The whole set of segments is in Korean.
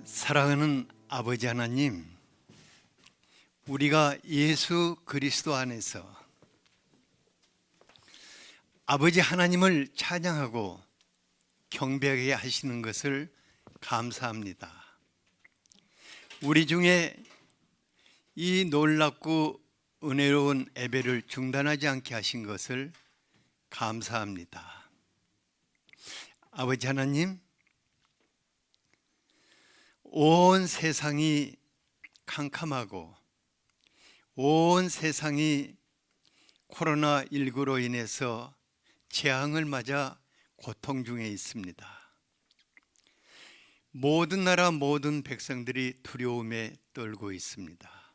사랑하는 아버지 하나님, 우리가 예수 그리스도 안에서 아버지 하나님을 찬양하고 경배하게 하시는 것을 감사합니다. 우리 중에 이 놀랍고 은혜로운 예배를 중단하지 않게 하신 것을 감사합니다. 아버지 하나님, 온 세상이 캄캄하고 온 세상이 코로나19로 인해서 재앙을 맞아 고통 중에 있습니다. 모든 나라 모든 백성들이 두려움에 떨고 있습니다.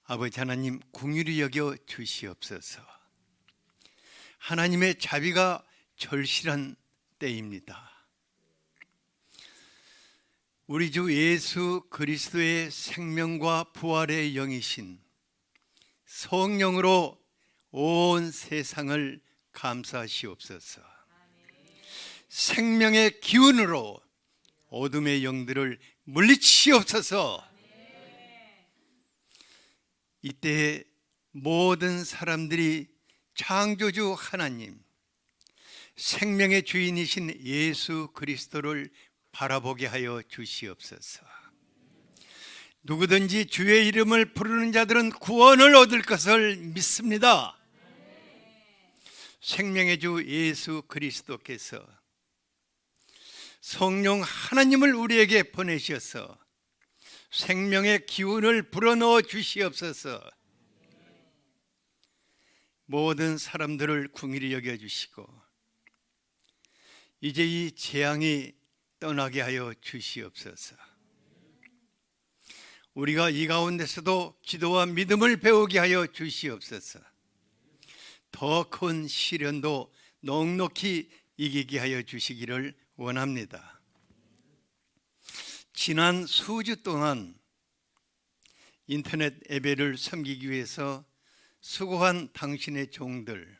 아버지 하나님, 긍휼히 여겨 주시옵소서. 하나님의 자비가 절실한 때입니다. 우리 주 예수 그리스도의 생명과 부활의 영이신 성령으로 온 세상을 감싸시옵소서. 생명의 기운으로 어둠의 영들을 물리치시옵소서. 이때 모든 사람들이 창조주 하나님, 생명의 주인이신 예수 그리스도를 바라보게 하여 주시옵소서. 누구든지 주의 이름을 부르는 자들은 구원을 얻을 것을 믿습니다. 생명의 주 예수 그리스도께서 성령 하나님을 우리에게 보내셔서 생명의 기운을 불어넣어 주시옵소서. 모든 사람들을 긍휼히 여겨주시고 이제 이 재앙이 떠나게 하여 주시옵소서. 우리가 이 가운데서도 기도와 믿음을 배우게 하여 주시옵소서. 더 큰 시련도 넉넉히 이기게 하여 주시기를 원합니다. 지난 수주 동안 인터넷 예배를 섬기기 위해서 수고한 당신의 종들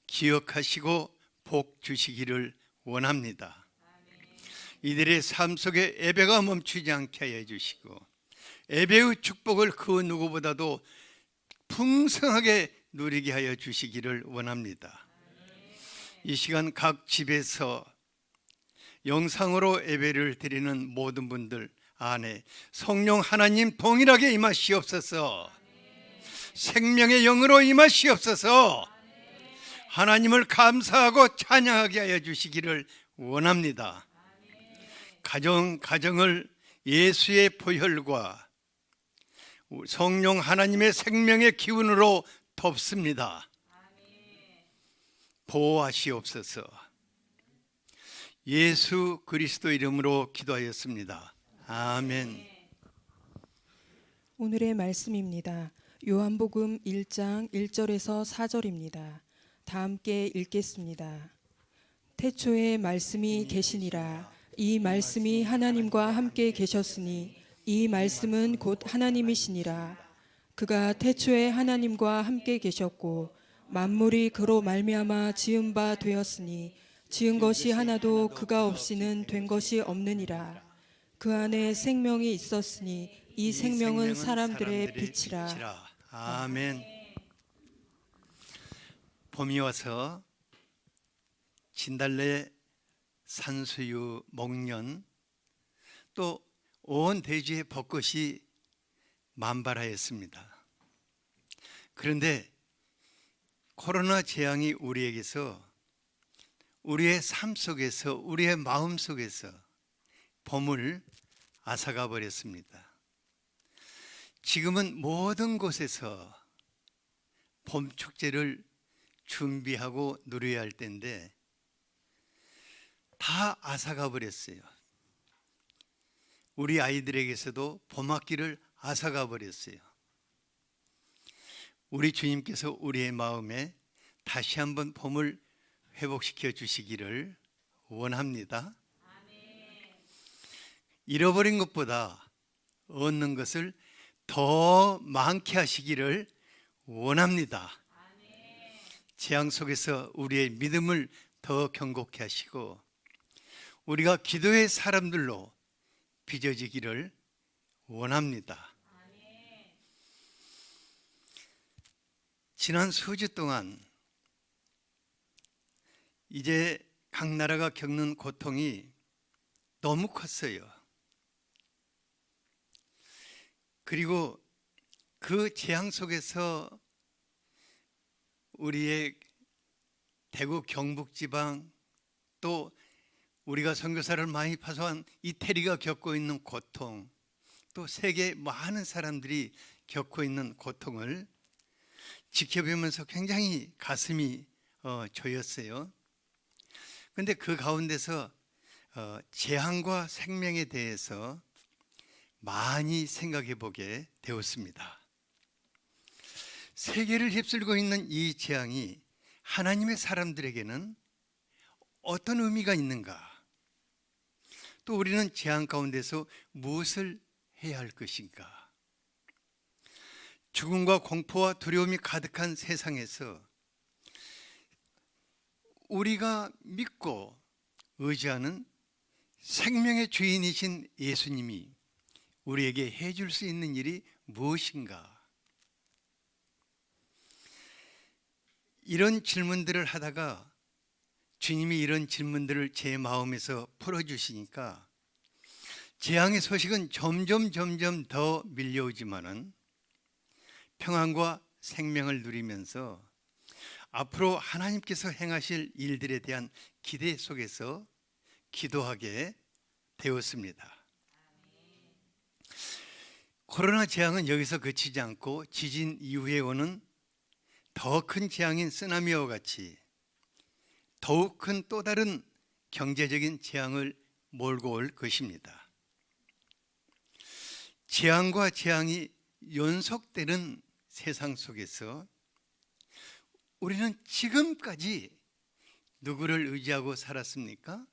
기억하시고 복 주시기를 원합니다. 이들의 삶 속에 예배가 멈추지 않게 하여 주시고 예배의 축복을 그 누구보다도 풍성하게 누리게 하여 주시기를 원합니다. 이 시간 각 집에서 영상으로 예배를 드리는 모든 분들 안에 성령 하나님 동일하게 임하시옵소서. 생명의 영으로 임하시옵소서. 하나님을 감사하고 찬양하게 하여 주시기를 원합니다. 가정을 예수의 보혈과 성령 하나님의 생명의 기운으로 덮습니다. 보호하시옵소서. 예수 그리스도 이름으로 기도하였습니다. 아멘. 오늘의 말씀입니다. 요한복음 1장 1절에서 4절입니다. 다 함께 읽겠습니다. 태초에 말씀이 계시니라. 이 말씀이 하나님과 함께 계셨으니 이 말씀은 곧 하나님이시니라. 그가 태초에 하나님과 함께 계셨고 만물이 그로 말미암아 지은 바 되었으니 지은 것이 하나도 그가 없이는 된 것이 없느니라. 그 안에 생명이 있었으니 이 생명은 사람들의 빛이라. 아멘. 봄이 와서 진달래, 산수유, 목련 또 온 대지의 벚꽃이 만발하였습니다. 그런데 코로나 재앙이 우리에게서 우리의 삶 속에서 우리의 마음 속에서 봄을 앗아가 버렸습니다. 지금은 모든 곳에서 봄 축제를 준비하고 누려야 할 때인데 다 앗아가 버렸어요. 우리 아이들에게서도 봄학기를 앗아가 버렸어요. 우리 주님께서 우리의 마음에 다시 한번 봄을 회복시켜 주시기를 원합니다. 잃어버린 것보다 얻는 것을 더 많게 하시기를 원합니다. 재앙 속에서 우리의 믿음을 더 견고케 하시고 우리가 기도의 사람들로 빚어지기를 원합니다. 지난 수주 동안 이제 각 나라가 겪는 고통이 너무 컸어요. 그리고 그 재앙 속에서 우리의 대구 경북지방, 또 우리가 선교사를 많이 파송한 이태리가 겪고 있는 고통, 또 세계 많은 사람들이 겪고 있는 고통을 지켜보면서 굉장히 가슴이 조였어요. 그런데 그 가운데서 재앙과 생명에 대해서 많이 생각해 보게 되었습니다. 세계를 휩쓸고 있는 이 재앙이 하나님의 사람들에게는 어떤 의미가 있는가? 또 우리는 재앙 가운데서 무엇을 해야 할 것인가? 죽음과 공포와 두려움이 가득한 세상에서 우리가 믿고 의지하는 생명의 주인이신 예수님이 우리에게 해줄 수 있는 일이 무엇인가? 이런 질문들을 하다가 주님이 이런 질문들을 제 마음에서 풀어주시니까 재앙의 소식은 점점 더 밀려오지만은 평안과 생명을 누리면서 앞으로 하나님께서 행하실 일들에 대한 기대 속에서 기도하게 되었습니다. 코로나 재앙은 여기서 그치지 않고 지진 이후에 오는 더 큰 재앙인 쓰나미와 같이 더욱 큰 또 다른 경제적인 재앙을 몰고 올 것입니다. 재앙과 재앙이 연속되는 세상 속에서 우리는 지금까지 누구를 의지하고 살았습니까?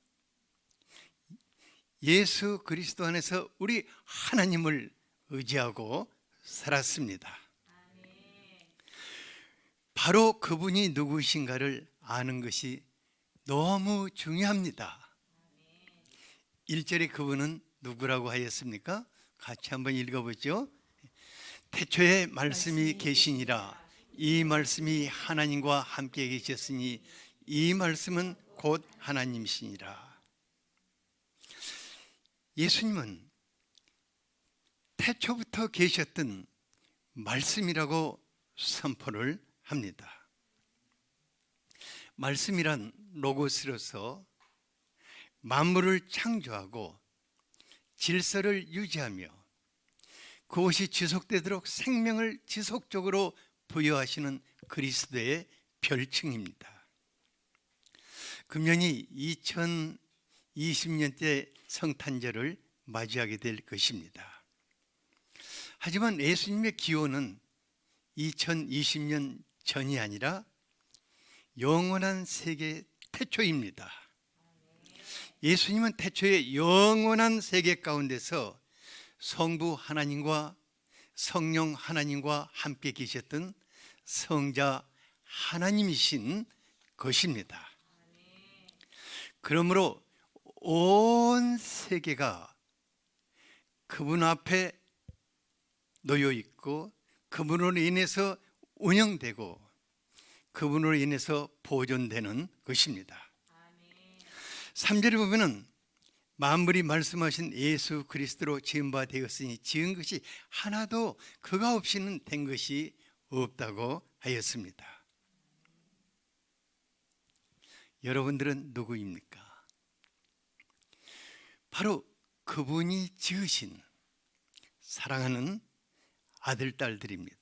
예수 그리스도 안에서 우리 하나님을 의지하고 살았습니다. 바로 그분이 누구신가를 아는 것이 너무 중요합니다. 1절에 그분은 누구라고 하였습니까? 같이 한번 읽어보죠. 태초에 말씀이 계시니라. 이 말씀이 하나님과 함께 계셨으니 이 말씀은 곧 하나님이시니라. 예수님은 태초부터 계셨던 말씀이라고 선포를 합니다. 말씀이란 로고스로서 만물을 창조하고 질서를 유지하며 그것이 지속되도록 생명을 지속적으로 부여하시는 그리스도의 별칭입니다. 금년이 2020년대 성탄절을 맞이하게 될 것입니다. 하지만 예수님의 기원은 2020년 전이 아니라 영원한 세계 태초입니다. 예수님은 태초에 영원한 세계 가운데서 성부 하나님과 성령 하나님과 함께 계셨던 성자 하나님이신 것입니다. 그러므로 온 세계가 그분 앞에 놓여 있고 그분으로 인해서 운영되고 그분으로 인해서 보존되는 것입니다. 3절에 보면은 만물이 말씀하신 예수 그리스도로 지은 바 되었으니 지은 것이 하나도 그가 없이는 된 것이 없다고 하였습니다. 여러분들은 누구입니까? 바로 그분이 지으신 사랑하는 아들, 딸들입니다.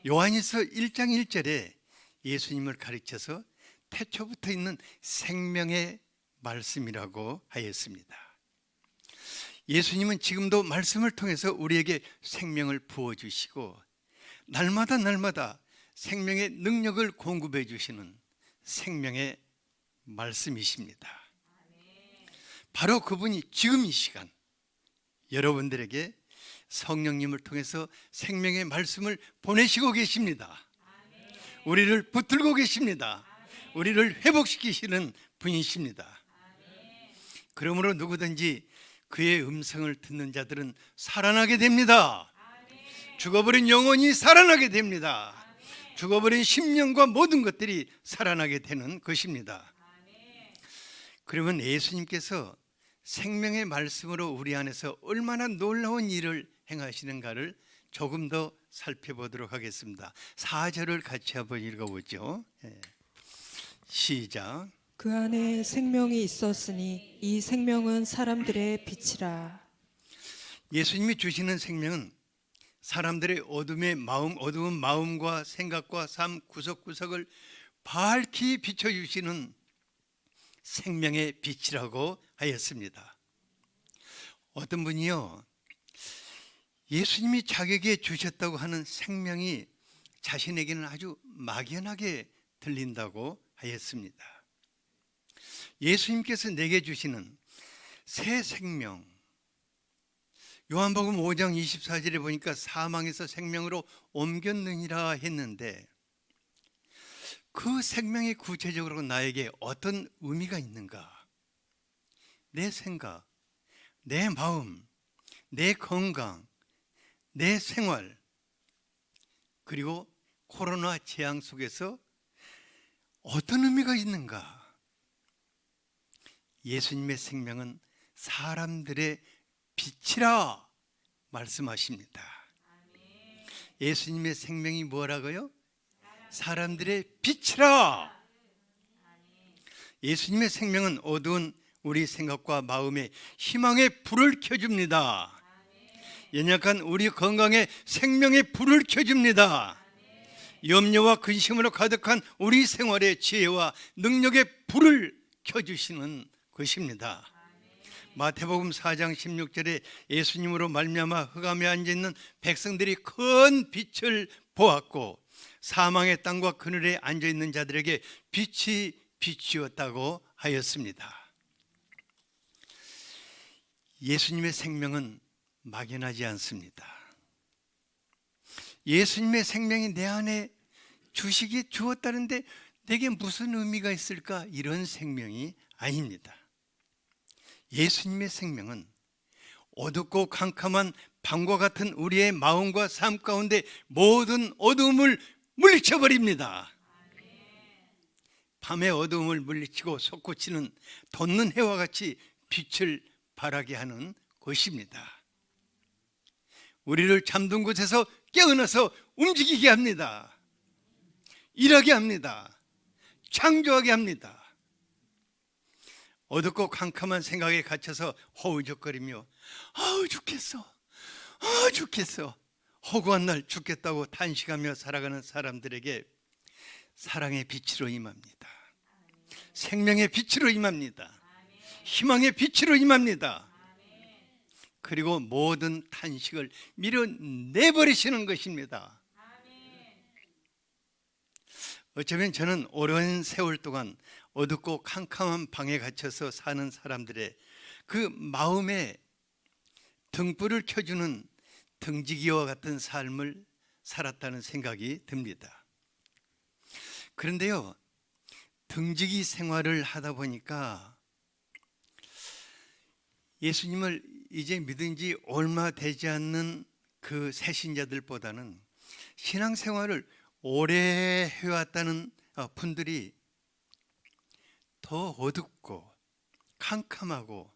요한일서 1장 1절에 예수님을 가르쳐서 태초부터 있는 생명의 말씀이라고 하였습니다. 예수님은 지금도 말씀을 통해서 우리에게 생명을 부어주시고 날마다 생명의 능력을 공급해 주시는 생명의 말씀이십니다. 바로 그분이 지금 이 시간 여러분들에게 성령님을 통해서 생명의 말씀을 보내시고 계십니다. 우리를 붙들고 계십니다. 우리를 회복시키시는 분이십니다. 그러므로 누구든지 그의 음성을 듣는 자들은 살아나게 됩니다. 죽어버린 영혼이 살아나게 됩니다. 죽어버린 심령과 모든 것들이 살아나게 되는 것입니다. 그러면 예수님께서 생명의 말씀으로 우리 안에서 얼마나 놀라운 일을 행하시는가를 조금 더 살펴보도록 하겠습니다. 4절을 같이 한번 읽어보죠. 시작. 그 안에 생명이 있었으니 이 생명은 사람들의 빛이라. 예수님이 주시는 생명은 사람들의 어두운 마음과 생각과 삶 구석구석을 밝히 비춰주시는 생명의 빛이라고 하였습니다. 어떤 분이요, 예수님이 자기에게 주셨다고 하는 생명이 자신에게는 아주 막연하게 들린다고 하였습니다. 예수님께서 내게 주시는 새 생명, 요한복음 5장 24절에 보니까 사망에서 생명으로 옮겼느니라 했는데, 그 생명이 구체적으로 나에게 어떤 의미가 있는가? 내 생각, 내 마음, 내 건강, 내 생활, 그리고 코로나 재앙 속에서 어떤 의미가 있는가? 예수님의 생명은 사람들의 빛이라 말씀하십니다. 예수님의 생명이 뭐라고요? 사람들의 빛이라. 예수님의 생명은 어두운 우리 생각과 마음에 희망의 불을 켜줍니다. 연약한 우리 건강에 생명의 불을 켜줍니다. 염려와 근심으로 가득한 우리 생활의 지혜와 능력의 불을 켜주시는 것입니다. 마태복음 4장 16절에 예수님으로 말미암아 흑암에 앉아있는 백성들이 큰 빛을 보았고 사망의 땅과 그늘에 앉아있는 자들에게 빛이 비추었다고 하였습니다. 예수님의 생명은 막연하지 않습니다. 예수님의 생명이 내 안에 주었다는데 내게 무슨 의미가 있을까? 이런 생명이 아닙니다. 예수님의 생명은 어둡고 캄캄한 밤과 같은 우리의 마음과 삶 가운데 모든 어두움을 물리쳐버립니다. 밤의 어두움을 물리치고 솟구치는 돋는 해와 같이 빛을 발하게 하는 것입니다. 우리를 잠든 곳에서 깨어나서 움직이게 합니다. 일하게 합니다. 창조하게 합니다. 어둡고 캄캄한 생각에 갇혀서 허우적거리며 죽겠어 허구한 날 죽겠다고 탄식하며 살아가는 사람들에게 사랑의 빛으로 임합니다. 생명의 빛으로 임합니다. 희망의 빛으로 임합니다. 그리고 모든 탄식을 밀어내버리시는 것입니다. 어쩌면 저는 오랜 세월 동안 어둡고 캄캄한 방에 갇혀서 사는 사람들의 그 마음에 등불을 켜주는 등지기와 같은 삶을 살았다는 생각이 듭니다. 그런데요, 등지기 생활을 하다 보니까 예수님을 이제 믿은 지 얼마 되지 않는 그 새신자들보다는 신앙생활을 오래 해왔다는 분들이 더 어둡고 캄캄하고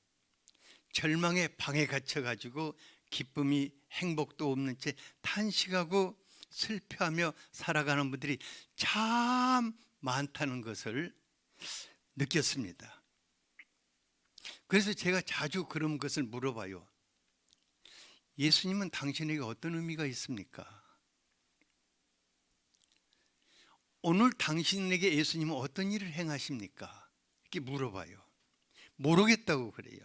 절망의 방에 갇혀가지고 기쁨이 행복도 없는 채 탄식하고 슬퍼하며 살아가는 분들이 참 많다는 것을 느꼈습니다. 그래서 제가 자주 그런 것을 물어봐요. 예수님은 당신에게 어떤 의미가 있습니까? 오늘 당신에게 예수님은 어떤 일을 행하십니까? 이렇게 물어봐요. 모르겠다고 그래요.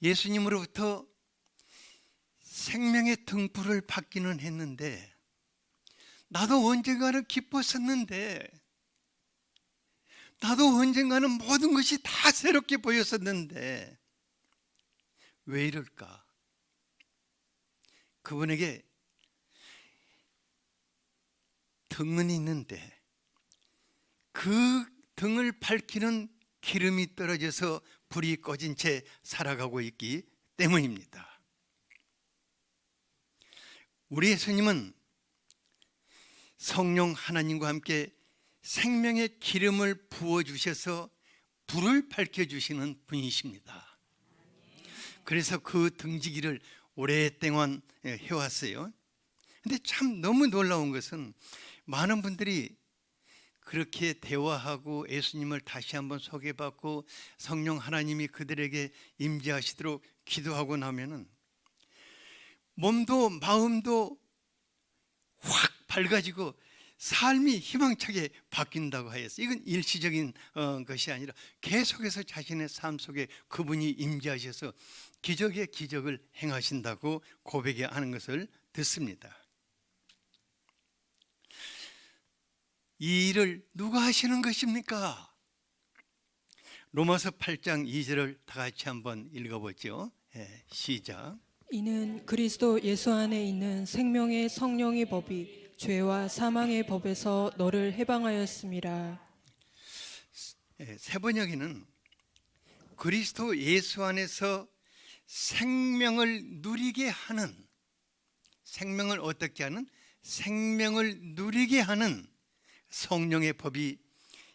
예수님으로부터 생명의 등불을 받기는 했는데 나도 언젠가는 기뻤었는데 나도 언젠가는 모든 것이 다 새롭게 보였었는데 왜 이럴까? 그분에게 등은 있는데 그 등을 밝히는 기름이 떨어져서 불이 꺼진 채 살아가고 있기 때문입니다. 우리 예수님은 성령 하나님과 함께 생명의 기름을 부어주셔서 불을 밝혀주시는 분이십니다. 그래서 그 등지기를 오랫동안 해왔어요. 근데 참 너무 놀라운 것은 많은 분들이 그렇게 대화하고 예수님을 다시 한번 소개받고 성령 하나님이 그들에게 임재하시도록 기도하고 나면은 몸도 마음도 확 밝아지고 삶이 희망차게 바뀐다고 하였어요. 이건 일시적인 것이 아니라 계속해서 자신의 삶 속에 그분이 임재하셔서 기적의 기적을 행하신다고 고백하는 것을 듣습니다. 이 일을 누가 하시는 것입니까? 로마서 8장 2절을 다 같이 한번 읽어보죠. 시작. 이는 그리스도 예수 안에 있는 생명의 성령의 법이 죄와 사망의 법에서 너를 해방하였음이라. 세 번역에는 그리스도 예수 안에서 생명을 누리게 하는, 생명을 어떻게 하는? 생명을 누리게 하는 성령의 법이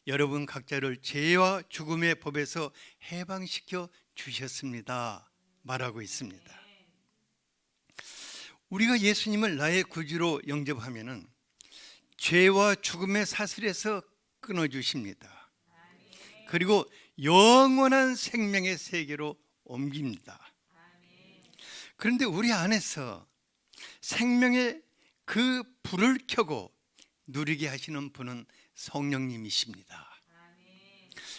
여러분 각자를 죄와 죽음의 법에서 해방시켜 주셨습니다 말하고 있습니다. 우리가 예수님을 나의 구주로 영접하면은 죄와 죽음의 사슬에서 끊어주십니다. 그리고 영원한 생명의 세계로 옮깁니다. 그런데 우리 안에서 생명의 그 불을 켜고 누리게 하시는 분은 성령님이십니다.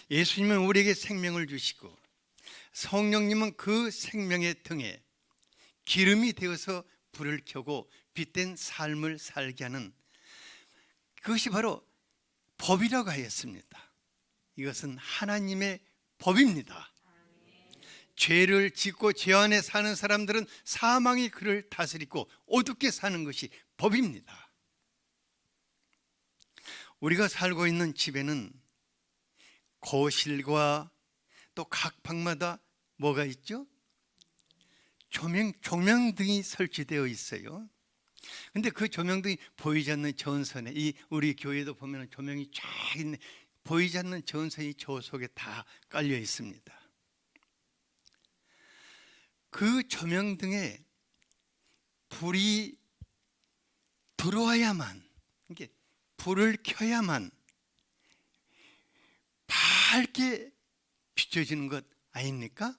예수님은 우리에게 생명을 주시고 성령님은 그 생명의 등에 기름이 되어서 불을 켜고 빛된 삶을 살게 하는, 그것이 바로 법이라고 하였습니다. 이것은 하나님의 법입니다. 죄를 짓고 죄 안에 사는 사람들은 사망이 그를 다스리고 어둡게 사는 것이 법입니다. 우리가 살고 있는 집에는 거실과 또 각 방마다 뭐가 있죠? 조명등이 설치되어 있어요. 근데 그 조명등이 보이지 않는 전선에, 우리 교회도 보면 조명이 쫙 있네. 보이지 않는 전선이 저 속에 다 깔려 있습니다. 그 조명등에 불이 들어와야만, 이게 불을 켜야만 밝게 비춰지는 것 아닙니까?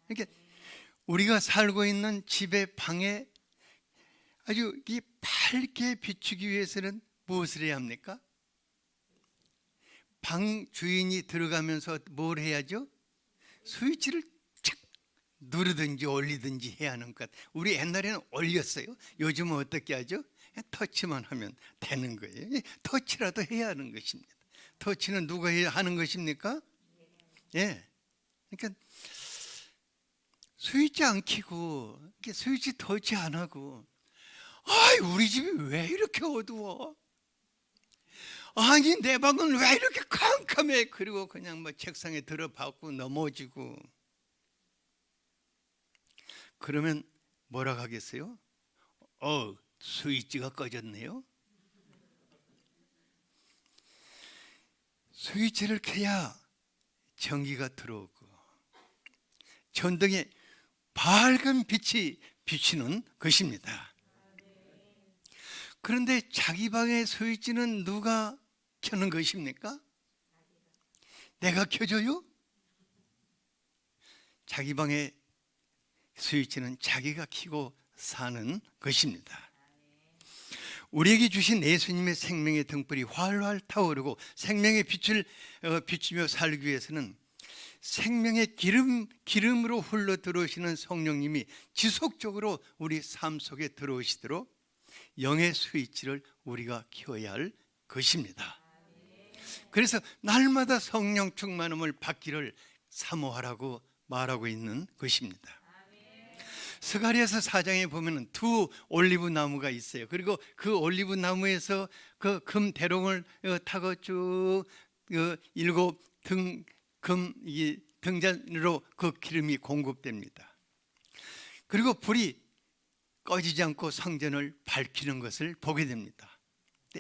그러니까 우리가 살고 있는 집의 방에 아주 밝게 비추기 위해서는 무엇을 해야 합니까? 방 주인이 들어가면서 뭘 해야죠? 스위치를 착 누르든지 올리든지 해야 하는 것. 우리 옛날에는 올렸어요. 요즘은 어떻게 하죠? 터치만 하면 되는 거예요. 터치라도 해야 하는 것입니다. 터치는 누가 해야 하는 것입니까? 예. 그러니까 스위치 안 켜고, 스위치 터치 안 하고, 우리 집이 왜 이렇게 어두워? 아니, 내 방은 왜 이렇게 캄캄해? 그리고 그냥 책상에 들어박고 넘어지고. 그러면 뭐라고 하겠어요? 스위치가 꺼졌네요. 스위치를 켜야 전기가 들어오고 전등에 밝은 빛이 비치는 것입니다. 그런데 자기 방의 스위치는 누가 켜는 것입니까? 내가 켜줘요? 자기 방의 스위치는 자기가 켜고 사는 것입니다. 우리에게 주신 예수님의 생명의 등불이 활활 타오르고 생명의 빛을 비추며 살기 위해서는 생명의 기름으로 흘러 들어오시는 성령님이 지속적으로 우리 삶 속에 들어오시도록 영의 스위치를 우리가 켜야 할 것입니다. 그래서 날마다 성령 충만함을 받기를 사모하라고 말하고 있는 것입니다. 스가랴서 4장에 보면 두 올리브 나무가 있어요. 그리고 그 올리브 나무에서 그 금 대롱을 타고 쭉 일곱 등 이 등잔으로 그 기름이 공급됩니다. 그리고 불이 꺼지지 않고 성전을 밝히는 것을 보게 됩니다.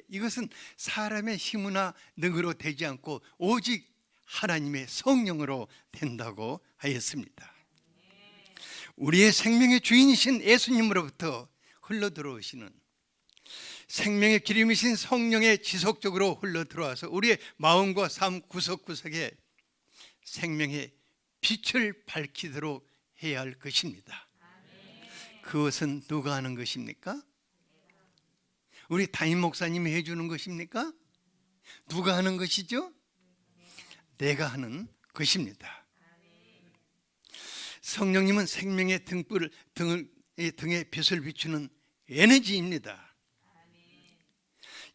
이것은 사람의 힘이나 능으로 되지 않고 오직 하나님의 성령으로 된다고 하였습니다. 우리의 생명의 주인이신 예수님으로부터 흘러들어오시는 생명의 기름이신 성령의 지속적으로 흘러들어와서 우리의 마음과 삶 구석구석에 생명의 빛을 밝히도록 해야 할 것입니다. 그것은 누가 하는 것입니까? 우리 담임 목사님이 해주는 것입니까? 누가 하는 것이죠? 내가 하는 것입니다. 성령님은 생명의 등에 빛을 비추는 에너지입니다.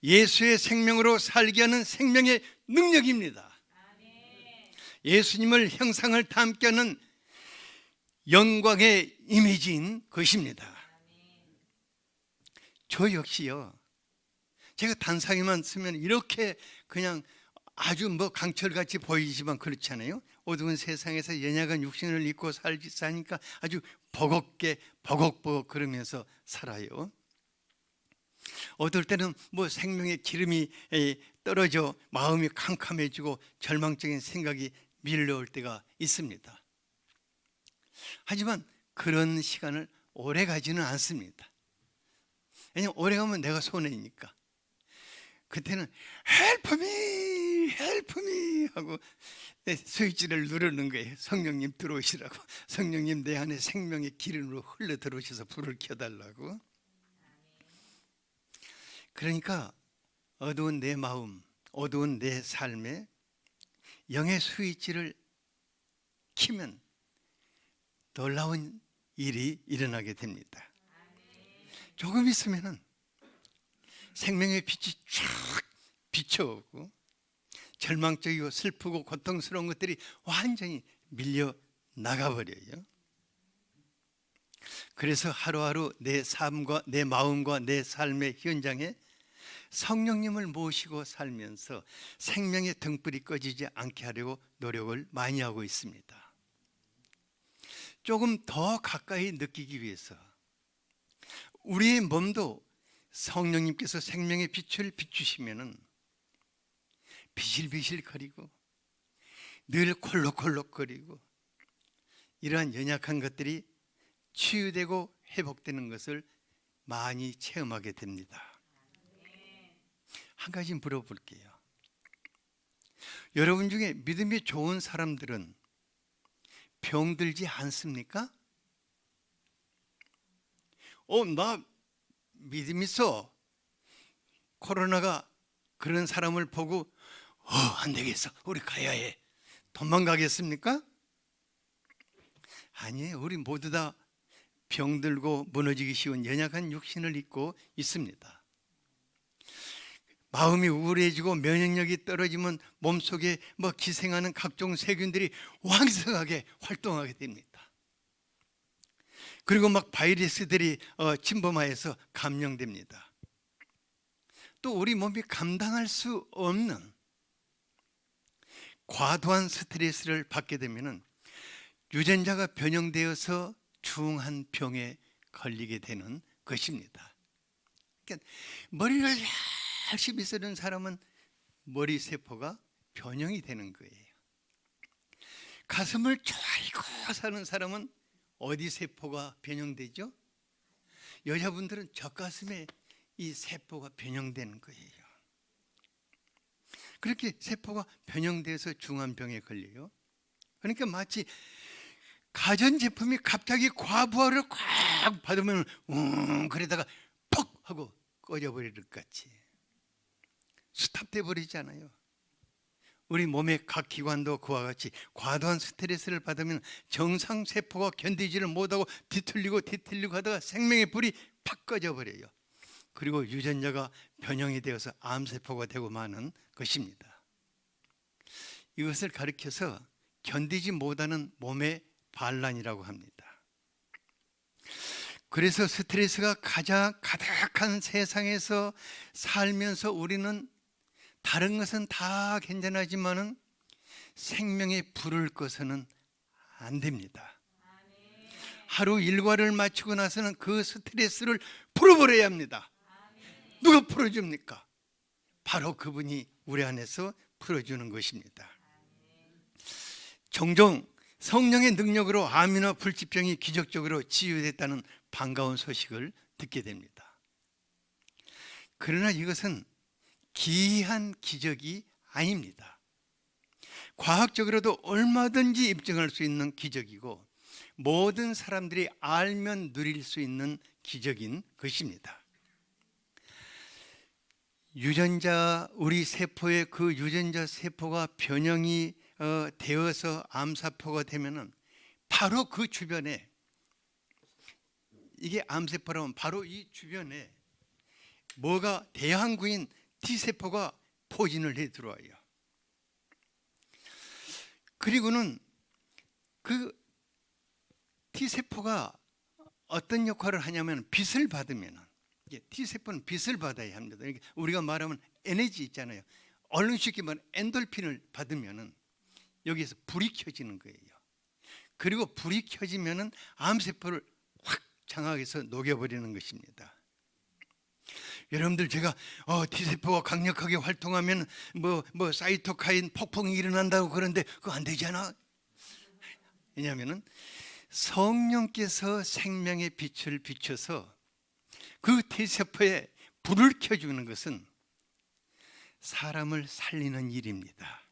예수의 생명으로 살게 하는 생명의 능력입니다. 예수님을 형상을 담게 하는 영광의 이미지인 것입니다. 저 역시요, 제가 단상에만 쓰면 이렇게 그냥 아주 강철같이 보이지만 그렇잖아요. 어두운 세상에서 연약한 육신을 입고 사니까 아주 버겁게 버벅버벅 그러면서 살아요. 어떨 때는 생명의 기름이 떨어져 마음이 캄캄해지고 절망적인 생각이 밀려올 때가 있습니다. 하지만 그런 시간을 오래 가지는 않습니다. 왜냐하면 오래 가면 내가 손해니까. 그때는 Help me, help me 하고 스위치를 누르는 거예요. 성령님 들어오시라고. 성령님 내 안에 생명의 기름으로 흘러 들어오셔서 불을 켜달라고. 그러니까 어두운 내 마음, 어두운 내 삶에 영의 스위치를 키면 놀라운 일이 일어나게 됩니다. 조금 있으면은 생명의 빛이 쫙 비춰오고 절망적이고 슬프고 고통스러운 것들이 완전히 밀려 나가버려요. 그래서 하루하루 내 삶과 내 마음과 내 삶의 현장에 성령님을 모시고 살면서 생명의 등불이 꺼지지 않게 하려고 노력을 많이 하고 있습니다. 조금 더 가까이 느끼기 위해서 우리의 몸도 성령님께서 생명의 빛을 비추시면은 비실비실거리고 늘 콜록콜록거리고 이러한 연약한 것들이 치유되고 회복되는 것을 많이 체험하게 됩니다. 한 가지 물어볼게요. 여러분 중에 믿음이 좋은 사람들은 병들지 않습니까? 나 믿음 있어. 코로나가 그런 사람을 보고 안 되겠어, 우리 가야 해, 도망가겠습니까? 아니에요. 우리 모두 다 병들고 무너지기 쉬운 연약한 육신을 입고 있습니다. 마음이 우울해지고 면역력이 떨어지면 몸속에 기생하는 각종 세균들이 왕성하게 활동하게 됩니다. 그리고 바이러스들이 침범하여서 감염됩니다. 또 우리 몸이 감당할 수 없는 과도한 스트레스를 받게 되면 유전자가 변형되어서 중한 병에 걸리게 되는 것입니다. 그러니까 머리를 열심히 쓰는 사람은 머리 세포가 변형이 되는 거예요. 가슴을 졸고 사는 사람은 어디 세포가 변형되죠? 여자분들은 젖가슴에 이 세포가 변형되는 거예요. 그렇게 세포가 변형돼서 중환병에 걸려요. 그러니까 마치 가전제품이 갑자기 과부하를 꽉 받으면 그러다가 퍽 하고 꺼져버릴 것 같이 스탑돼 버리잖아요. 우리 몸의 각 기관도 그와 같이 과도한 스트레스를 받으면 정상 세포가 견디지를 못하고 뒤틀리고 하다가 생명의 불이 팍 꺼져버려요. 그리고 유전자가 변형이 되어서 암세포가 되고 마는 것입니다. 이것을 가리켜서 견디지 못하는 몸의 반란이라고 합니다. 그래서 스트레스가 가장 가득한 세상에서 살면서 우리는 다른 것은 다 괜찮아지만은 생명의 불을 꺼서는 안 됩니다. 하루 일과를 마치고 나서는 그 스트레스를 풀어버려야 합니다. 누가 풀어줍니까? 바로 그분이 우리 안에서 풀어주는 것입니다. 종종 성령의 능력으로 암이나 불치병이 기적적으로 치유됐다는 반가운 소식을 듣게 됩니다. 그러나 이것은 기이한 기적이 아닙니다. 과학적으로도 얼마든지 입증할 수 있는 기적이고 모든 사람들이 알면 누릴 수 있는 기적인 것입니다. 유전자, 우리 세포의 그 유전자 세포가 변형이 되어서 암세포가 되면은 바로 그 주변에, 이게 암세포라면 바로 이 주변에 뭐가 대항구인 T세포가 포진을 해 들어와요. 그리고는 그 T세포가 어떤 역할을 하냐면 빛을 받으면, T세포는 빛을 받아야 합니다. 우리가 말하면 에너지 있잖아요. 얼른 쉽게 말하면 엔돌핀을 받으면 여기에서 불이 켜지는 거예요. 그리고 불이 켜지면 암세포를 확 장악해서 녹여버리는 것입니다. 여러분들, 제가 T세포가 강력하게 활동하면 뭐 사이토카인 폭풍이 일어난다고 그러는데 그거 안 되잖아. 왜냐하면 성령께서 생명의 빛을 비춰서 그 T세포에 불을 켜주는 것은 사람을 살리는 일입니다.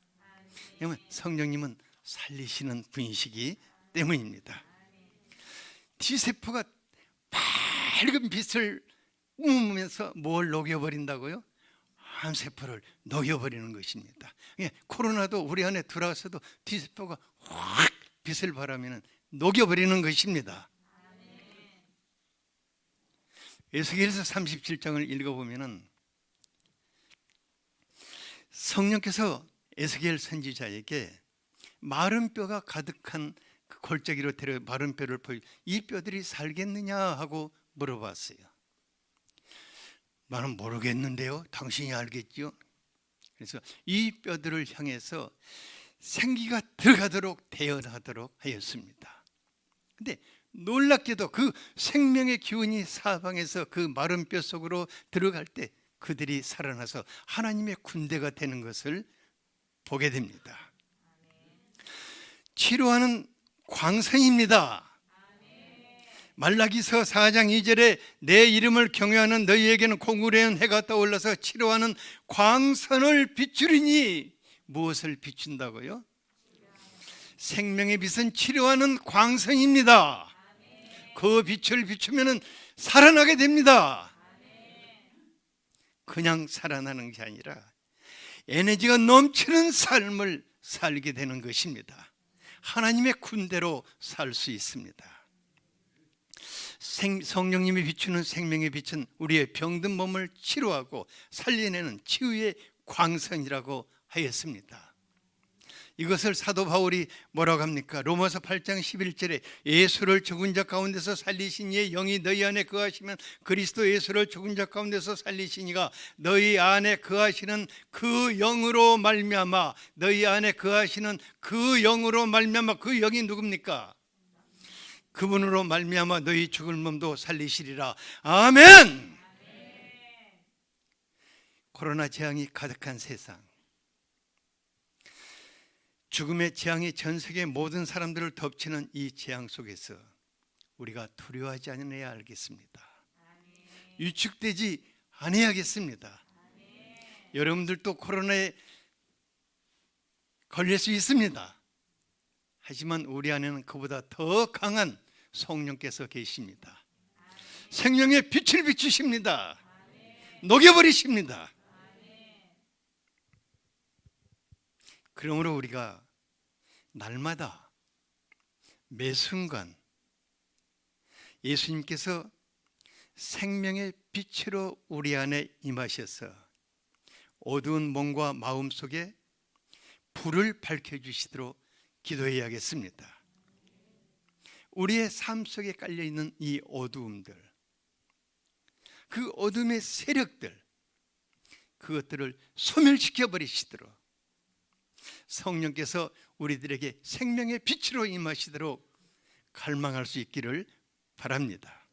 왜냐하면 성령님은 살리시는 분이시기 때문입니다. T세포가 밝은 빛을 뿜으면서 뭘 녹여버린다고요? 암세포를 녹여버리는 것입니다. 코로나도 우리 안에 들어와서도 T세포가 확 빛을 발하면 녹여버리는 것입니다. 에스겔서 37장을 읽어보면 성령께서 에스겔 선지자에게 마른 뼈가 가득한 그 골짜기로 데려 마른 뼈를 보이, 이 뼈들이 살겠느냐 하고 물어봤어요. 나는 모르겠는데요, 당신이 알겠죠? 그래서 이 뼈들을 향해서 생기가 들어가도록 대언하도록 하였습니다. 근데 놀랍게도 그 생명의 기운이 사방에서 그 마른 뼈 속으로 들어갈 때 그들이 살아나서 하나님의 군대가 되는 것을 보게 됩니다. 치료하는 광선입니다. 말라기서 4장 2절에 내 이름을 경외하는 너희에게는 공구레한 해가 떠올라서 치료하는 광선을 비추리니, 무엇을 비춘다고요? 생명의 빛은 치료하는 광선입니다. 그 빛을 비추면 살아나게 됩니다. 그냥 살아나는 게 아니라 에너지가 넘치는 삶을 살게 되는 것입니다. 하나님의 군대로 살 수 있습니다. 성령님이 비추는 생명의 빛은 우리의 병든 몸을 치료하고 살려내는 치유의 광선이라고 하였습니다. 이것을 사도 바울이 뭐라고 합니까? 로마서 8장 11절에 예수를 죽은 자 가운데서 살리신 이의 영이 너희 안에 거하시면 그리스도 예수를 죽은 자 가운데서 살리시니가 너희 안에 거하시는 그 영으로 말미암아, 너희 안에 거하시는 그 영으로 말미암아, 그 영이 누굽니까? 그분으로 말미암아 너희 죽을 몸도 살리시리라. 아멘. 코로나 재앙이 가득한 세상, 죽음의 재앙이 전 세계 모든 사람들을 덮치는 이 재앙 속에서 우리가 두려워하지 않아야 알겠습니다. 위축되지 않아야겠습니다. 여러분들도 코로나에 걸릴 수 있습니다. 하지만 우리 안에는 그보다 더 강한 성령께서 계십니다. 생명의 빛을 비추십니다. 녹여버리십니다. 그러므로 우리가 날마다 매 순간 예수님께서 생명의 빛으로 우리 안에 임하셔서 어두운 몸과 마음 속에 불을 밝혀주시도록 기도해야겠습니다. 우리의 삶 속에 깔려있는 이 어두움들, 그 어둠의 세력들, 그것들을 소멸시켜 버리시도록 성령께서 우리들에게 생명의 빛으로 임하시도록 갈망할 수 있기를 바랍니다.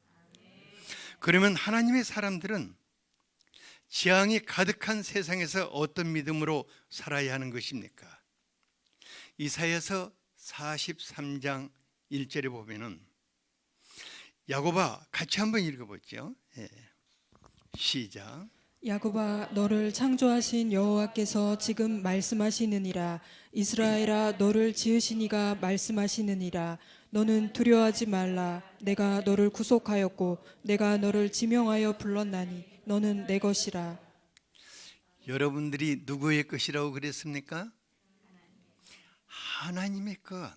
그러면 하나님의 사람들은 재앙이 가득한 세상에서 어떤 믿음으로 살아야 하는 것입니까? 이사야서 43장 1절에 보면은, 야곱아, 같이 한번 읽어보죠. 예. 시작. 야곱아, 너를 창조하신 여호와께서 지금 말씀하시느니라. 이스라엘아, 너를 지으신 이가 말씀하시느니라. 너는 두려워하지 말라. 내가 너를 구속하였고 내가 너를 지명하여 불렀나니 너는 내 것이라. 여러분들이 누구의 것이라고 그랬습니까? 하나님의 것.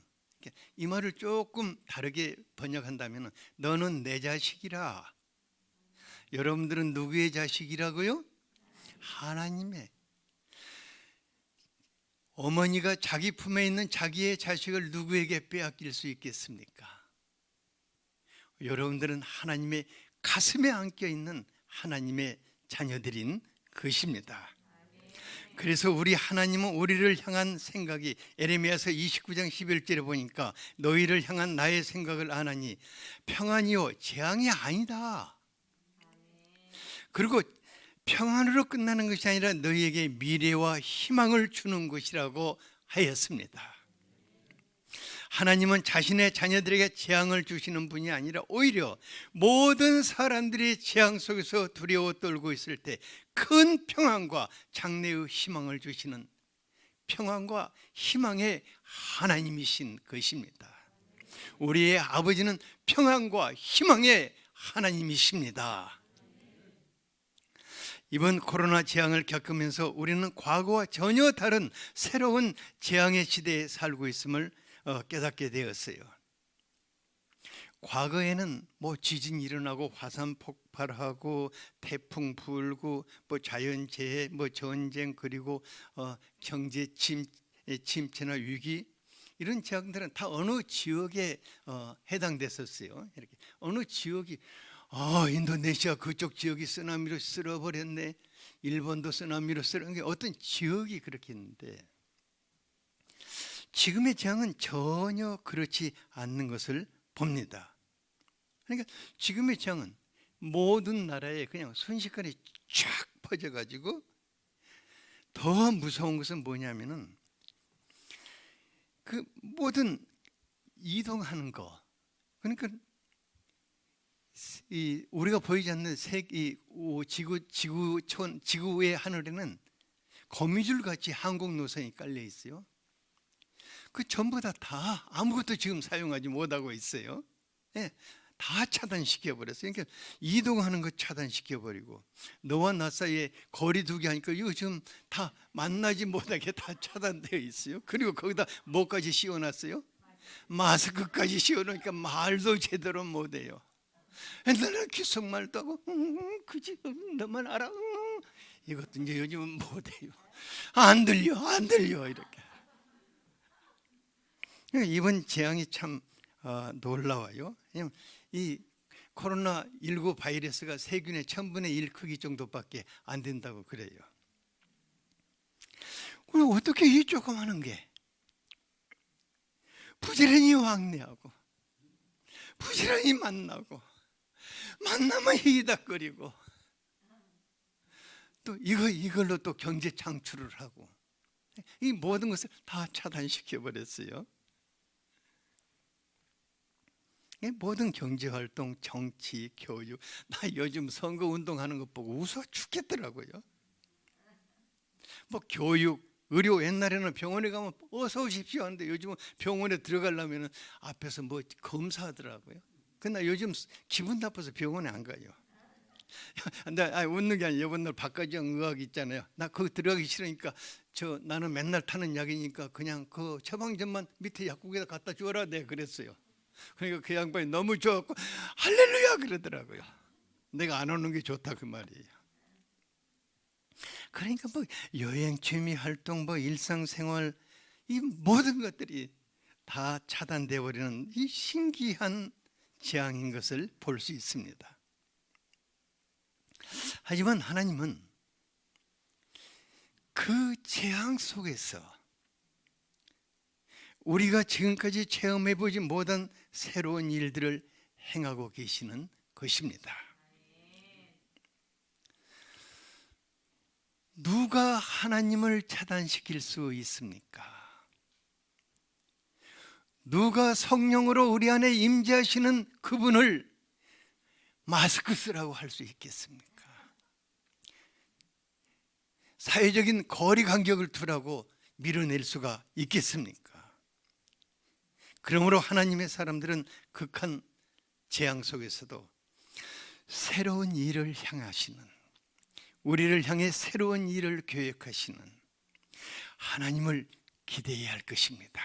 이 말을 조금 다르게 번역한다면, 너는 내 자식이라. 여러분들은 누구의 자식이라고요? 하나님의. 어머니가 자기 품에 있는 자기의 자식을 누구에게 빼앗길 수 있겠습니까? 여러분들은 하나님의 가슴에 안겨 있는 하나님의 자녀들인 것입니다. 그래서 우리 하나님은 우리를 향한 생각이, 에레미야서 29장 11절에 보니까 너희를 향한 나의 생각을 아나니 평안이요 재앙이 아니다. 그리고 평안으로 끝나는 것이 아니라 너희에게 미래와 희망을 주는 것이라고 하였습니다. 하나님은 자신의 자녀들에게 재앙을 주시는 분이 아니라 오히려 모든 사람들이 재앙 속에서 두려워 떨고 있을 때 큰 평안과 장래의 희망을 주시는 평안과 희망의 하나님이신 것입니다. 우리의 아버지는 평안과 희망의 하나님이십니다. 이번 코로나 재앙을 겪으면서 우리는 과거와 전혀 다른 새로운 재앙의 시대에 살고 있음을 깨닫게 되었어요. 과거에는 뭐 지진이 일어나고 화산 폭발하고 태풍 불고 뭐 자연재해, 뭐 전쟁, 그리고 경제 침체나 위기, 이런 재앙들은 다 어느 지역에 해당됐었어요. 이렇게 어느 지역이, 인도네시아 그쪽 지역이 쓰나미로 쓸어버렸네, 일본도 쓰나미로 쓸어버린 게 어떤 지역이 그렇게 있는데, 지금의 재앙은 전혀 그렇지 않는 것을 봅니다. 그러니까 지금의 재앙은 모든 나라에 그냥 순식간에 쫙 퍼져가지고, 더 무서운 것은 뭐냐면은 그 모든 이동하는 거, 그러니까 이 우리가 보이지 않는 지구의 하늘에는 거미줄 같이 항공 노선이 깔려 있어요. 그 전부 다 아무것도 지금 사용하지 못하고 있어요. 예, 다 차단시켜 버렸어요. 그러니까 이동하는 거 차단시켜 버리고, 너와 나 사이에 거리 두기 하니까 이거 지금 다 만나지 못하게 다 차단되어 있어요. 그리고 거기다 뭐까지 씌워놨어요? 마스크까지 씌워놓으니까 말도 제대로 못해요. 옛날에 기속말도 하고 그지 너만 알아, 이것도 이제 요즘은 못해요. 안 들려 이렇게. 이번 재앙이 참 놀라워요. 이 코로나19 바이러스가 세균의 1000분의 1 크기 정도밖에 안 된다고 그래요. 그럼 어떻게 이 조그마한 게 부지런히 왕래하고 부지런히 만나고, 만나면 히덕거리고, 또 이걸로 또 경제 창출을 하고, 이 모든 것을 다 차단시켜 버렸어요. 모든 경제활동, 정치, 교육, 나 요즘 선거운동하는 것 보고 웃어 죽겠더라고요. 뭐 교육, 의료, 옛날에는 병원에 가면 어서 오십시오 하는데 요즘은 병원에 들어가려면 앞에서 뭐 검사하더라고요. 근데 요즘 기분 나빠서 병원에 안 가요. 웃는 게 아니라 이번 날 박가지영 의학 있잖아요. 나 거기 들어가기 싫으니까 나는 맨날 타는 약이니까 그냥 그 처방전만 밑에 약국에다 갖다 주어라, 내가 그랬어요. 그러니까 그 양반이 너무 좋았고 할렐루야 그러더라고요. 내가 안 오는 게 좋다 그 말이에요. 그러니까 뭐 여행, 취미 활동, 뭐 일상생활, 이 모든 것들이 다 차단되어 버리는 이 신기한 재앙인 것을 볼 수 있습니다. 하지만 하나님은 그 재앙 속에서 우리가 지금까지 체험해보지 못한 새로운 일들을 행하고 계시는 것입니다. 누가 하나님을 차단시킬 수 있습니까? 누가 성령으로 우리 안에 임재하시는 그분을 마스크 쓰라고 할 수 있겠습니까? 사회적인 거리 간격을 두라고 밀어낼 수가 있겠습니까? 그러므로 하나님의 사람들은 극한 재앙 속에서도 새로운 일을 향하시는, 우리를 향해 새로운 일을 계획하시는 하나님을 기대해야 할 것입니다.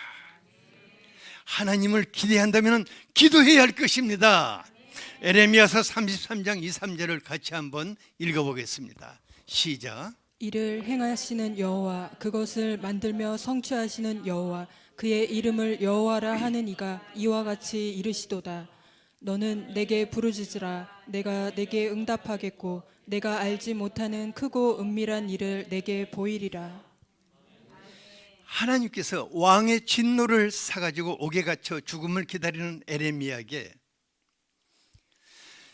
하나님을 기대한다면 기도해야 할 것입니다. 에레미야서 33장 2, 3절을 같이 한번 읽어보겠습니다. 시작. 이를 행하시는 여호와, 그것을 만들며 성취하시는 여호와, 그의 이름을 여호와라 하는 이가 이와 같이 이르시도다. 너는 내게 부르짖으라. 내가 내게 응답하겠고 내가 알지 못하는 크고 은밀한 일을 내게 보이리라. 하나님께서 왕의 진노를 사가지고 옥에 갇혀 죽음을 기다리는 에레미야에게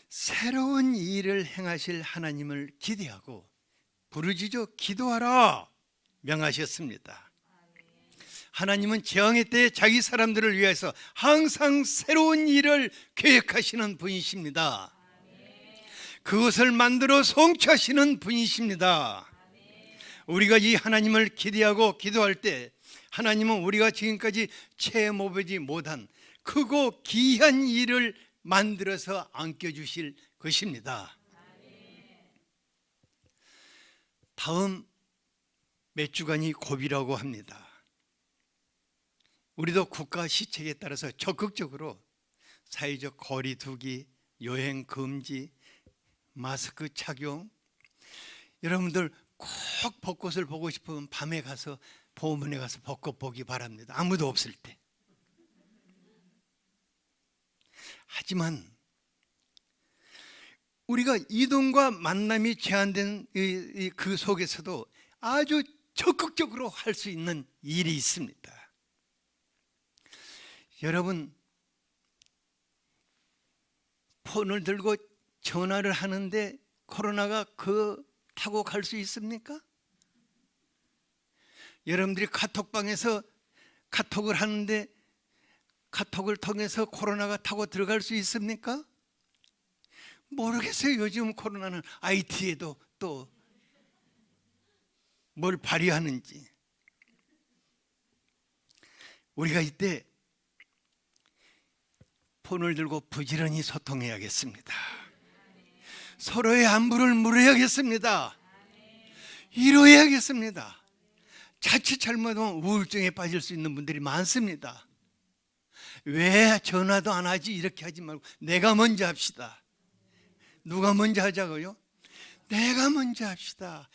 새로운 일을 행하실 하나님을 기대하고 부르짖어 기도하라 명하셨습니다. 하나님은 재앙의 때에 자기 사람들을 위해서 항상 새로운 일을 계획하시는 분이십니다. 그것을 만들어 성취하시는 분이십니다. 우리가 이 하나님을 기대하고 기도할 때 하나님은 우리가 지금까지 체험해보지 못한 크고 귀한 일을 만들어서 안겨주실 것입니다. 다음 몇 주간이 고비라고 합니다. 우리도 국가 시책에 따라서 적극적으로 사회적 거리 두기, 여행 금지, 마스크 착용, 여러분들 꼭 벚꽃을 보고 싶으면 밤에 가서 보문에 가서 벚꽃 보기 바랍니다. 아무도 없을 때. 하지만 우리가 이동과 만남이 제한된 그 속에서도 아주 적극적으로 할 수 있는 일이 있습니다. 여러분, 폰을 들고 전화를 하는데 코로나가 타고 갈 수 있습니까? 여러분들이 카톡방에서 카톡을 하는데 카톡을 통해서 코로나가 타고 들어갈 수 있습니까? 모르겠어요. 요즘 코로나는 IT에도 또 뭘 발휘하는지. 우리가 이때 폰을 들고 부지런히 소통해야겠습니다. 서로의 안부를 물어야겠습니다. 이루어야겠습니다. 자칫 잘못하면 우울증에 빠질 수 있는 분들이 많습니다. 왜 전화도 안 하지? 이렇게 하지 말고 내가 먼저 합시다. 누가 먼저 하자고요? 내가 먼저 합시다.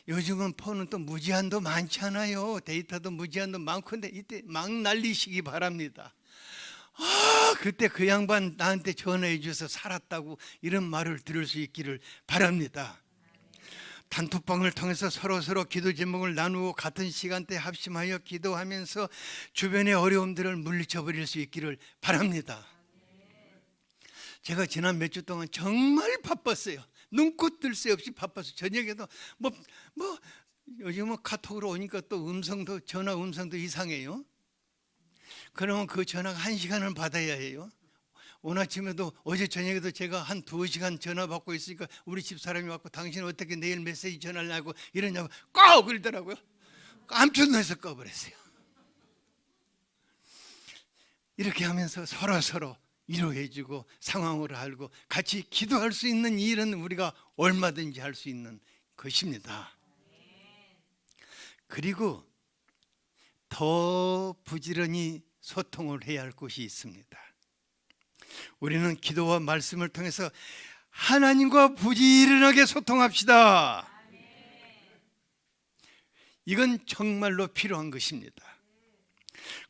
요즘은 폰은 또 무제한도 많잖아요. 데이터도 무제한도 많건데 이때 막 날리시기 바랍니다. 그때 그 양반 나한테 전화해 줘서 살았다고 이런 말을 들을 수 있기를 바랍니다. 단톡방을 통해서 서로 기도 제목을 나누고 같은 시간대에 합심하여 기도하면서 주변의 어려움들을 물리쳐 버릴 수 있기를 바랍니다. 제가 지난 몇 주 동안 정말 바빴어요. 눈꽃 뜰 새 없이 바빠서 저녁에도 요즘은 카톡으로 오니까 또 전화 음성도 이상해요. 그러면 그 전화가 1시간을 받아야 해요. 오늘 아침에도 어제 저녁에도 제가 한 2시간 전화 받고 있으니까 우리 집사람이 왔고 당신 어떻게 내일 메시지 전화를 하고 이러냐고 꺼! 그러더라고요. 깜짝 놀라서 꺼버렸어요. 이렇게 하면서 서로 위로해주고 상황을 알고 같이 기도할 수 있는 일은 우리가 얼마든지 할 수 있는 것입니다. 그리고 더 부지런히 소통을 해야 할 것이 있습니다. 우리는 기도와 말씀을 통해서 하나님과 부지런하게 소통합시다. 이건 정말로 필요한 것입니다.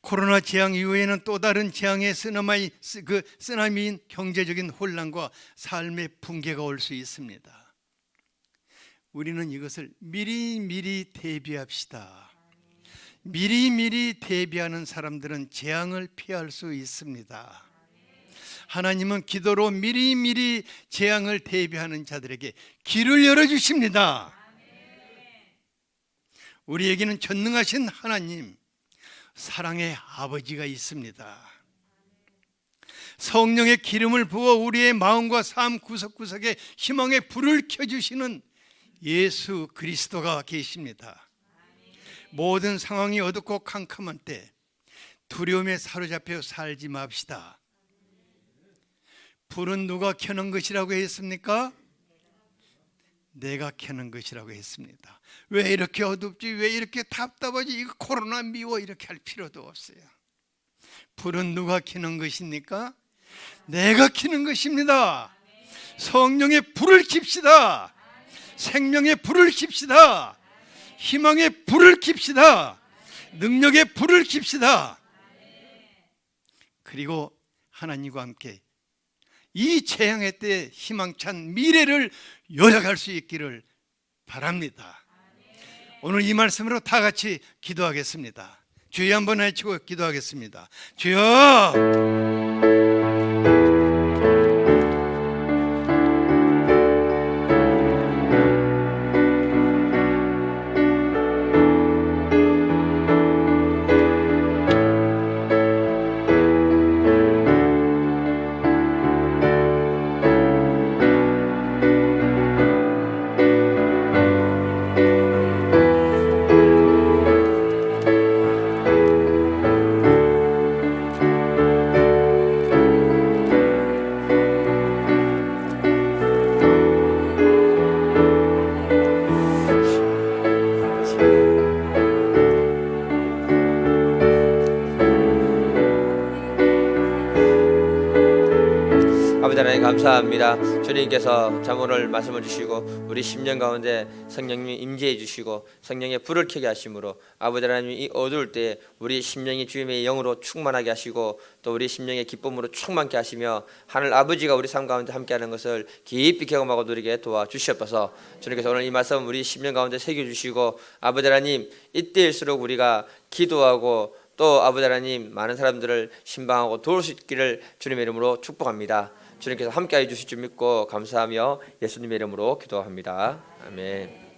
코로나 재앙 이후에는 또 다른 재앙의 쓰나미인 경제적인 혼란과 삶의 붕괴가 올 수 있습니다. 우리는 이것을 미리 대비합시다. 미리미리 대비하는 사람들은 재앙을 피할 수 있습니다. 하나님은 기도로 미리미리 재앙을 대비하는 자들에게 길을 열어주십니다. 우리에게는 전능하신 하나님, 사랑의 아버지가 있습니다. 성령의 기름을 부어 우리의 마음과 삶 구석구석에 희망의 불을 켜주시는 예수 그리스도가 계십니다. 모든 상황이 어둡고 캄캄한 때 두려움에 사로잡혀 살지 맙시다. 불은 누가 켜는 것이라고 했습니까? 내가 켜는 것이라고 했습니다. 왜 이렇게 어둡지? 왜 이렇게 답답하지? 이거 코로나 미워 이렇게 할 필요도 없어요. 불은 누가 켜는 것입니까? 내가 켜는 것입니다. 성령의 불을 킵시다. 생명의 불을 킵시다. 희망의 불을 킵시다. 능력의 불을 킵시다. 그리고 하나님과 함께 이 재앙의 때 희망찬 미래를 요약할 수 있기를 바랍니다. 오늘 이 말씀으로 다 같이 기도하겠습니다. 주여 한번 외치고 기도하겠습니다. 주여! 아버지 하나님 감사합니다. 주님께서 잠언을 말씀을 주시고 우리 심령 가운데 성령님이 임재해 주시고 성령의 불을 켜게 하심으로 아버지 하나님 이 어두울 때 우리 심령이 주님의 영으로 충만하게 하시고 또 우리 심령의 기쁨으로 충만케 하시며 하늘 아버지가 우리 삶 가운데 함께하는 것을 깊이 경험하고 누리게 도와주시옵소서. 주님께서 오늘 이 말씀 우리 심령 가운데 새겨주시고 아버지 하나님 이때일수록 우리가 기도하고 또 아버지 하나님 많은 사람들을 신방하고 도울 수 있기를 주님의 이름으로 축복합니다. 주님께서 함께해 주실 줄 믿고 감사하며 예수님의 이름으로 기도합니다. 아멘.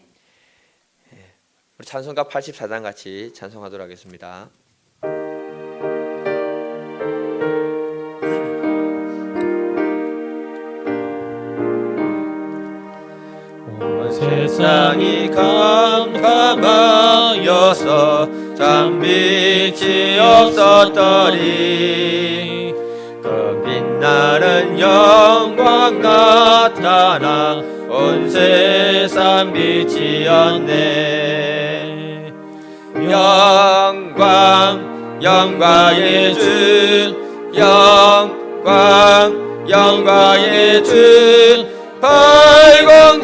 우리 찬송가 84장 같이 찬송하도록 하겠습니다. 온 세상이 캄캄하여서 참 빛이 없었더니 그 빛나는 영광 나타나 온 세상 빛이었네. 영광 영광의 주 영광 영광의 주 밝은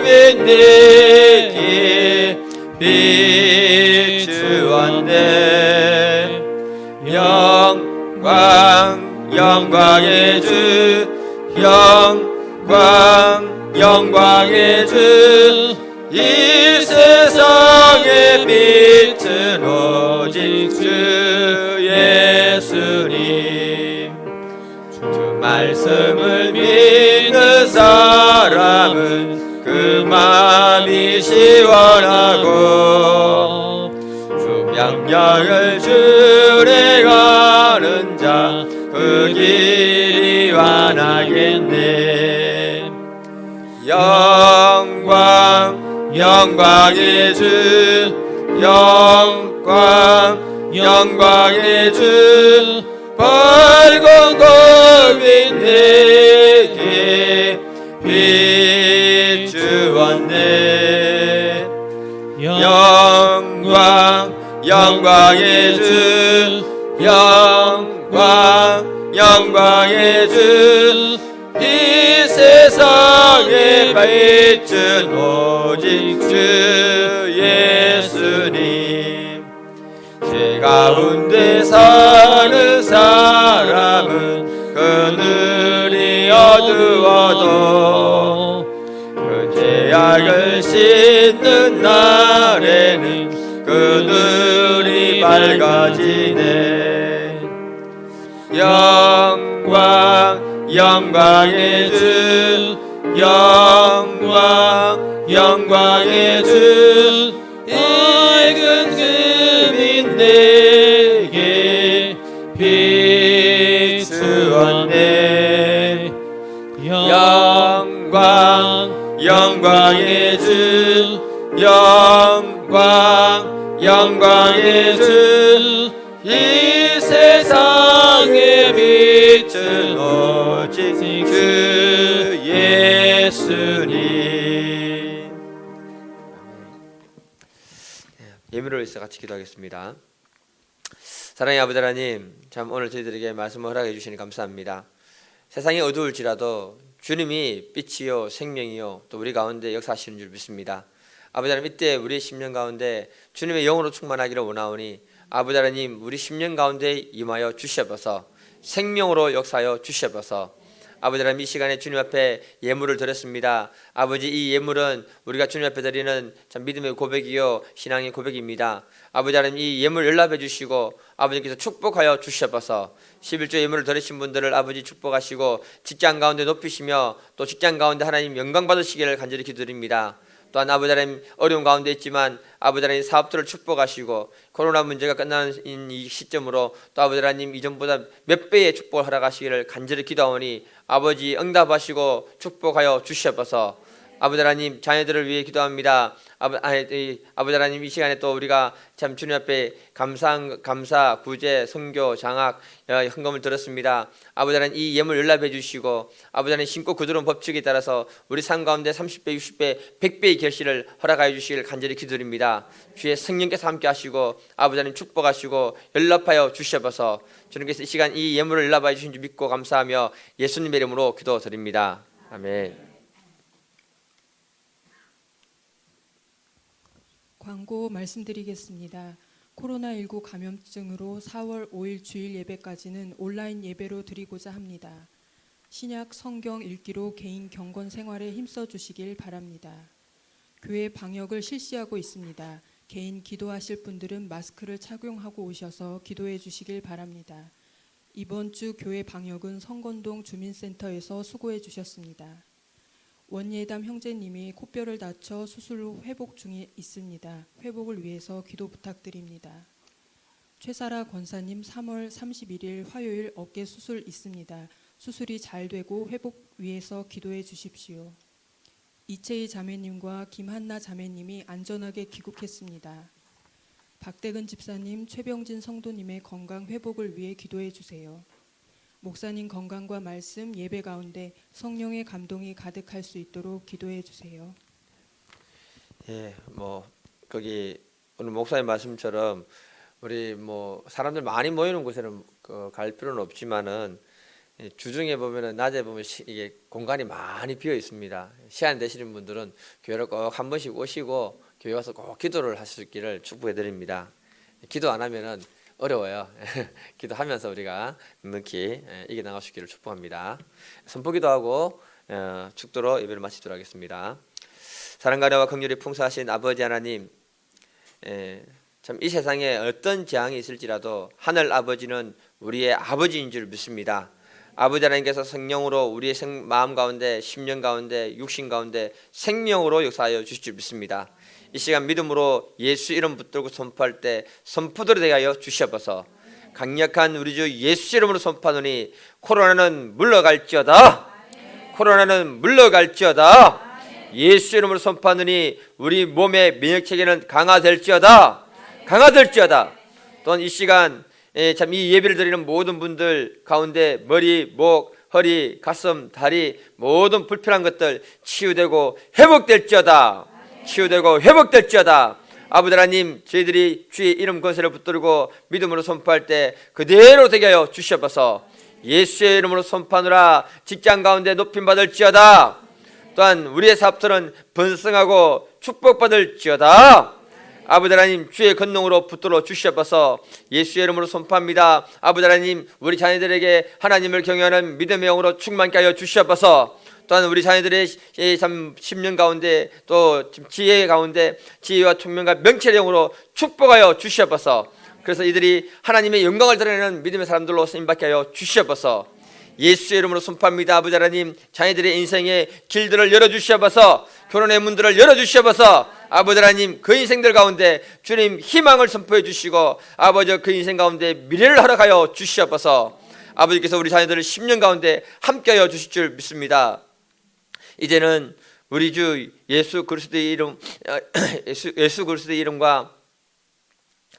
빛이 비추었네. 영광 영광의 주 영광 영광의 주 이 세상의 빛은 오직 주 예수님. 주 말씀을 믿는 사람은 그 마음이 시원하고 주 명령을 준행하는 자 그 길이 완하겠네. 영광 영광의 주 영광 영광의 주 밝은 빛 내게 비추었네. 영광 영광의 주 영광 영광의 주 이 세상의 빛은 오직 주 예수님. 죄 가운데 사는 사람은 그늘이 어두워도 그 죄악을 씻는 날에는 그 그늘이 밝아지네. 영광 영광의 주, 영광 영광의 주, 밝은 금인 내게 비추었네. 영광 영광의 주, 영광 영광의 주, 이 세상에 빛은 오직 주 예수님. 예물을 위해서 같이 기도하겠습니다. 사랑의 아버지 하나님, 참 오늘 저희들에게 말씀을 허락해 주시니 감사합니다. 세상이 어두울지라도 주님이 빛이요 생명이요 또 우리 가운데 역사하시는 줄 믿습니다. 아버지 하나님, 이때 우리의 심령 가운데 주님의 영으로 충만하기를 원하오니 아버지 하나님, 우리 심령 가운데 임하여 주시옵소서. 생명으로 역사하여 주시옵소서. 아버지 하나님, 이 시간에 주님 앞에 예물을 드렸습니다. 아버지, 이 예물은 우리가 주님 앞에 드리는 참 믿음의 고백이요 신앙의 고백입니다. 아버지 하나님, 이 예물 연락해 주시고 아버지께서 축복하여 주시옵소서. 11조 예물을 드리신 분들을 아버지 축복하시고 직장 가운데 높이시며 또 직장 가운데 하나님 영광 받으시기를 간절히 기도드립니다. 또한 아버지 하나님, 어려운 가운데 있지만 아버지 하나님 사업들을 축복하시고 코로나 문제가 끝나는 이 시점으로 또 아버지 하나님 이전보다 몇 배의 축복을 허락하시기를 간절히 기도하오니 아버지 응답하시고 축복하여 주시옵소서. 아버지 하나님, 자녀들을 위해 기도합니다. 아버지 하나님, 이 시간에 또 우리가 참 주님 앞에 감사, 구제, 선교, 장학, 헌금을 드렸습니다. 아버지 하나님, 이 예물 연락해 주시고 아버지 하나님, 신고 그들은 법칙에 따라서 우리 삶 가운데 30배, 60배, 100배의 결실을 허락하여 주시기를 간절히 기도드립니다. 주의 성령께서 함께 하시고 아버지 하나님 축복하시고 연락하여 주시옵소서. 주님께서 이 시간 이 예물을 연락하여 주신 줄 믿고 감사하며 예수님의 이름으로 기도드립니다. 아멘. 광고 말씀드리겠습니다. 코로나19 감염증으로 4월 5일 주일 예배까지는 온라인 예배로 드리고자 합니다. 신약 성경 읽기로 개인 경건 생활에 힘써 주시길 바랍니다. 교회 방역을 실시하고 있습니다. 개인 기도하실 분들은 마스크를 착용하고 오셔서 기도해 주시길 바랍니다. 이번 주 교회 방역은 성건동 주민센터에서 수고해 주셨습니다. 원예담 형제님이 코뼈를 다쳐 수술 후 회복 중에 있습니다. 회복을 위해서 기도 부탁드립니다. 최사라 권사님 3월 31일 화요일 어깨 수술 있습니다. 수술이 잘 되고 회복 위해서 기도해 주십시오. 이채희 자매님과 김한나 자매님이 안전하게 귀국했습니다. 박대근 집사님, 최병진 성도님의 건강 회복을 위해 기도해 주세요. 목사님 건강과 말씀, 예배 가운데 성령의 감동이 가득할 수 있도록 기도해 주세요. 예, 거기 오늘 목사님 말씀처럼 우리 사람들 많이 모이는 곳에는 갈 필요는 없지만은 주중에 보면은 낮에 보면 이게 공간이 많이 비어 있습니다. 시간 되시는 분들은 교회를 꼭 한 번씩 오시고 교회 와서 꼭 기도를 하실 수 있기를 축복해 드립니다. 기도 안 하면은 어려워요. 기도하면서 우리가 묵묵히 이겨나갈 수 있기를 축복합니다. 선포기도 하고 축도로 예배를 마치도록 하겠습니다. 사랑과 은혜와 긍휼이 풍성하신 아버지 하나님, 참 이 세상에 어떤 재앙이 있을지라도 하늘 아버지는 우리의 아버지인 줄 믿습니다. 아버지 하나님께서 성령으로 우리의 마음 가운데, 심령 가운데, 육신 가운데 생명으로 역사하여 주실 줄 믿습니다. 이 시간 믿음으로 예수 이름 붙들고 선포할 때 선포들에 대하여 주시옵소서. 강력한 우리 주 예수 이름으로 선포하노니 코로나는 물러갈지어다. 코로나는 물러갈지어다. 예수 이름으로 선포하노니 우리 몸의 면역체계는 강화될지어다. 강화될지어다. 또한 이 시간 참 이 예배를 드리는 모든 분들 가운데 머리, 목, 허리, 가슴, 다리 모든 불편한 것들 치유되고 회복될지어다. 치유되고 회복될지어다. 아버지 하나님, 저희들이 주의 이름 권세를 붙들고 믿음으로 선포할 때 그대로 되게 하여 주시옵소서. 예수의 이름으로 선포하노라. 직장 가운데 높임 받을지어다. 또한 우리의 사업들은 번성하고 축복받을지어다. 아버지 하나님, 주의 권능으로 붙들어 주시옵소서. 예수의 이름으로 선포합니다. 아버지 하나님, 우리 자녀들에게 하나님을 경외하는 믿음의 영으로 충만케 하여 주시옵소서. 또한 우리 자녀들의 참 10년 가운데 또 지혜 가운데 지혜와 총명과 명철의 영으로 축복하여 주시옵소서. 그래서 이들이 하나님의 영광을 드러내는 믿음의 사람들로 쓰임받게 하여 주시옵소서. 예수의 이름으로 선포합니다. 아버지 하나님, 자녀들의 인생의 길들을 열어주시옵소서. 결혼의 문들을 열어주시옵소서. 아버지 하나님, 그 인생들 가운데 주님 희망을 선포해 주시고 아버지 그 인생 가운데 미래를 허락하여 주시옵소서. 아버지께서 우리 자녀들을 10년 가운데 함께하여 주실 줄 믿습니다. 이제는 우리 주 예수 그리스도의 이름, 예수 그리스도의 이름과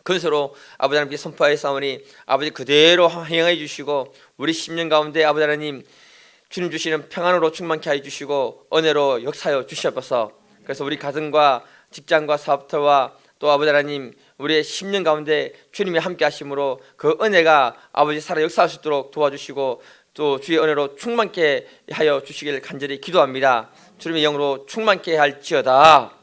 근서로 아버지 하나님께 선포하였사오니 아버지 그대로 행하여 주시고 우리 10년 가운데 아버지 하나님 주님 주시는 평안으로 충만케 하여 주시고 은혜로 역사하여 주시옵소서. 그래서 우리 가정과 직장과 사업터와 또 아버지 하나님 우리의 10년 가운데 주님이 함께 하심으로 그 은혜가 아버지 살아 역사할 수 있도록 도와주시고 또 주의 은혜로 충만케 하여 주시길 간절히 기도합니다. 주님의 영으로 충만케 할지어다.